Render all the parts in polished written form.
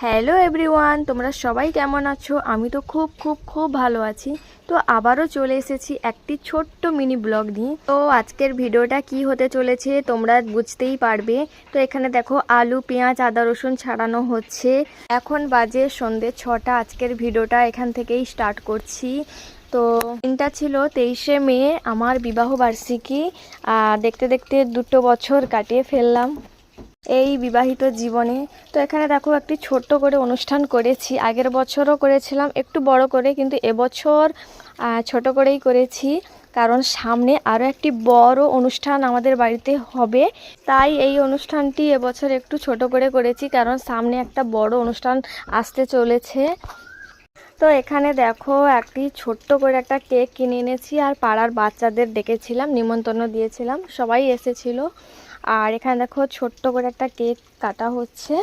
Hello everyone, তোমরা সবাই কেমন আছো? আমি তো খুব খুব খুব ভালো আছি। তো আবারও চলে এসেছি একটি ছোট্ট মিনি ব্লগ নিয়ে। তো আজকের ভিডিওটা কি হতে চলেছে তোমরা বুঝতেই পারবে। তো এখানে দেখো আলু পেঁয়াজ আদা রসুন ছাড়ানো হচ্ছে। এখন বাজে সন্ধ্যে 6টা। আজকের ভিডিওটা এখান থেকেই স্টার্ট করছি। তো দিনটা ছিল 23শে মে, আমার বিবাহ বার্ষিকী। দেখতে দেখতে 2 বছর কাটিয়ে ফেললাম এই বিবাহিত জীবনে। তো এখানে দেখো একটি ছোট্ট করে অনুষ্ঠান করেছি। আগের বছরও করেছিলাম একটু বড় করে, কিন্তু এবছর ছোট করেই করেছি, কারণ সামনে আরও একটি বড় অনুষ্ঠান আমাদের বাড়িতে হবে। তাই এই অনুষ্ঠানটি এবছর একটু ছোট করে করেছি, কারণ সামনে একটা বড় অনুষ্ঠান আসতে চলেছে। তো এখানে দেখো একটি ছোট্ট করে একটা কেক কিনে এনেছি, আর পাড়ার বাচ্চাদের ডেকেছিলাম, নিমন্ত্রণ দিয়েছিলাম, সবাই এসেছিল। আর এখানে দেখো ছোট্ট করে একটা কেক কাটা হচ্ছে।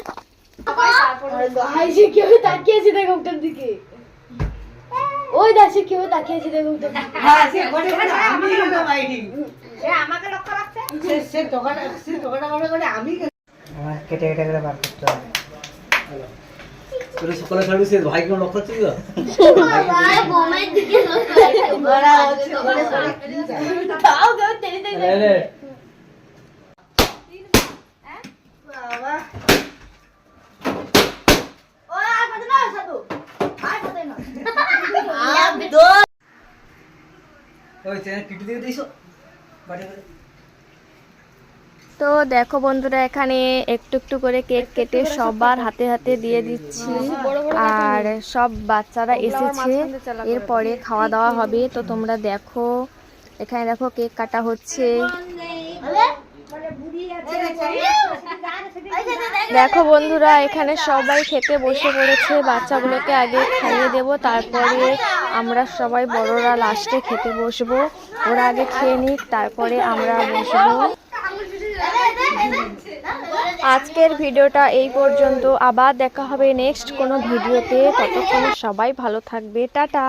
কেটে কেটে করে বার করতে হবে। সকালে সার্ভিসে ভাই কেমন লক্ষ্য করছিস তো? তো দেখো বন্ধুরা, এখানে একটু একটু করে কেক কেটে সবার হাতে হাতে দিয়ে দিচ্ছি। আর সব বাচ্চারা এসেছে, এরপরে খাওয়া দাওয়া হবে। তো তোমরা দেখো, এখানে দেখো কেক কাটা হচ্ছে। দেখো বন্ধুরা, এখানে সবাই খেতে বসে পড়েছে। বাচ্চাগুলোকে আগে খাইয়ে দেব, তারপরে আমরা সবাই বড়রা লাস্টে খেতে বসবো। ওরা আগে খেয়ে নিক, তারপরে আমরা বসবো। আজকের ভিডিওটা এই পর্যন্ত। আবার দেখা হবে নেক্সট কোনো ভিডিওতে। ততক্ষণ সবাই ভালো থাকবে। টাটা।